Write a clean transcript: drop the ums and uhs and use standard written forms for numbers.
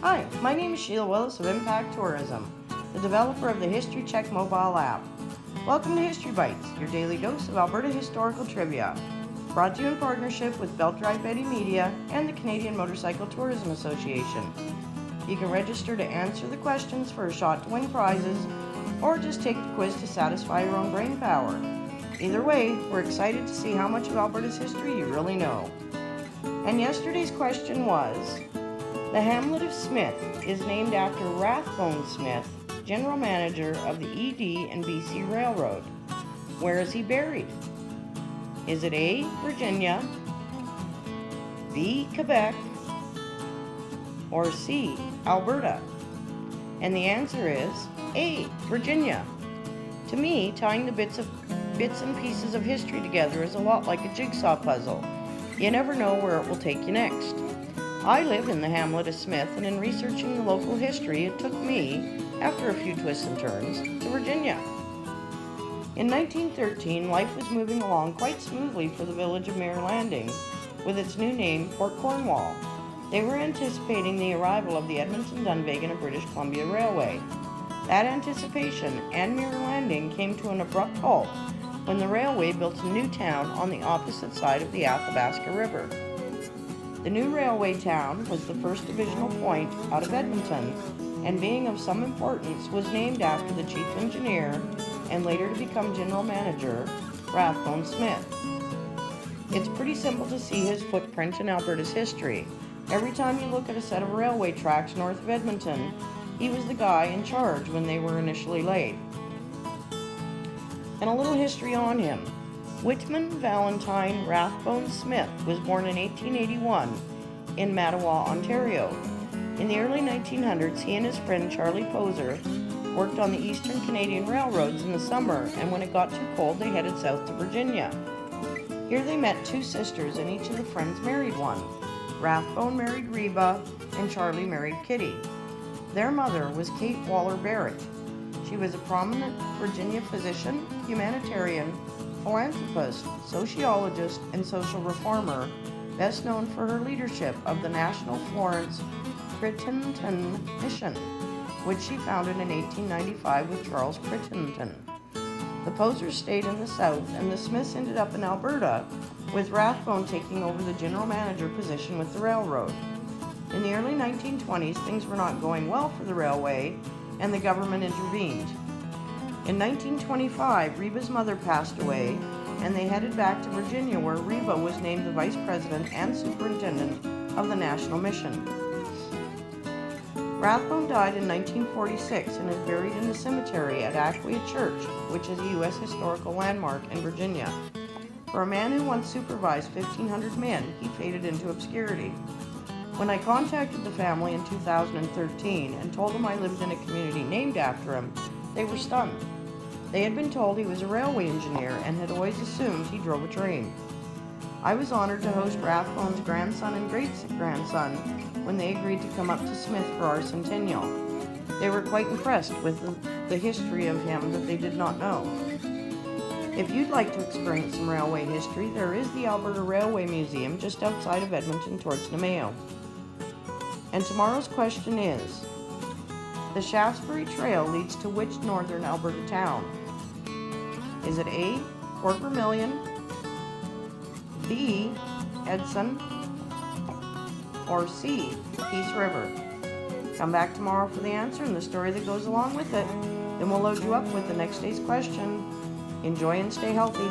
Hi, my name is Sheila Willis of Impact Tourism, the developer of the History Check mobile app. Welcome to History Bytes, your daily dose of Alberta Historical Trivia, brought to you in partnership with Belt Drive Betty Media and the Canadian Motorcycle Tourism Association. You can register to answer the questions for a shot to win prizes, or just take the quiz to satisfy your own brain power. Either way, we're excited to see how much of Alberta's history you really know. And yesterday's question was, the Hamlet of Smith is named after Rathbone Smith, general manager of the ED&BC Railroad. Where is he buried? Is it A, Virginia, B, Quebec, or C, Alberta? And the answer is A, Virginia. To me, tying the bits and pieces of history together is a lot like a jigsaw puzzle. You never know where it will take you next. I live in the Hamlet of Smith, and in researching the local history, it took me, after a few twists and turns, to Virginia. In 1913, life was moving along quite smoothly for the village of Mirror Landing, with its new name, Port Cornwall. They were anticipating the arrival of the Edmonton-Dunvegan and British Columbia Railway. That anticipation and Mirror Landing came to an abrupt halt when the railway built a new town on the opposite side of the Athabasca River. The new railway town was the first divisional point out of Edmonton, and being of some importance, was named after the chief engineer and later to become general manager, Rathbone Smith. It's pretty simple to see his footprint in Alberta's history. Every time you look at a set of railway tracks north of Edmonton, he was the guy in charge when they were initially laid. And a little history on him. Whitman Valentine Rathbone Smith was born in 1881 in Mattawa, Ontario. In the early 1900s, he and his friend Charlie Poser worked on the Eastern Canadian railroads in the summer, and when it got too cold, they headed south to Virginia. Here they met two sisters, and each of the friends married one. Rathbone married Reba, and Charlie married Kitty. Their mother was Kate Waller Barrett. She was a prominent Virginia physician, humanitarian, philanthropist, sociologist, and social reformer, best known for her leadership of the National Florence Crittenton Mission, which she founded in 1895 with Charles Crittenton. The Posers stayed in the South, and the Smiths ended up in Alberta, with Rathbone taking over the general manager position with the railroad. In the early 1920s, things were not going well for the railway, and the government intervened. In 1925, Reba's mother passed away, and they headed back to Virginia, where Reba was named the vice president and superintendent of the national mission. Rathbone died in 1946 and is buried in the cemetery at Aquia Church, which is a U.S. historical landmark in Virginia. For a man who once supervised 1,500 men, he faded into obscurity. When I contacted the family in 2013 and told them I lived in a community named after him, they were stunned. They had been told he was a railway engineer and had always assumed he drove a train. I was honored to host Rathbone's grandson and great-grandson when they agreed to come up to Smith for our centennial. They were quite impressed with the history of him that they did not know. If you'd like to experience some railway history, there is the Alberta Railway Museum just outside of Edmonton towards Nemeo. And tomorrow's question is, the Shaftesbury Trail leads to which northern Alberta town? Is it A, Fort Vermilion, B, Edson, or C, Peace River? Come back tomorrow for the answer and the story that goes along with it. Then we'll load you up with the next day's question. Enjoy and stay healthy.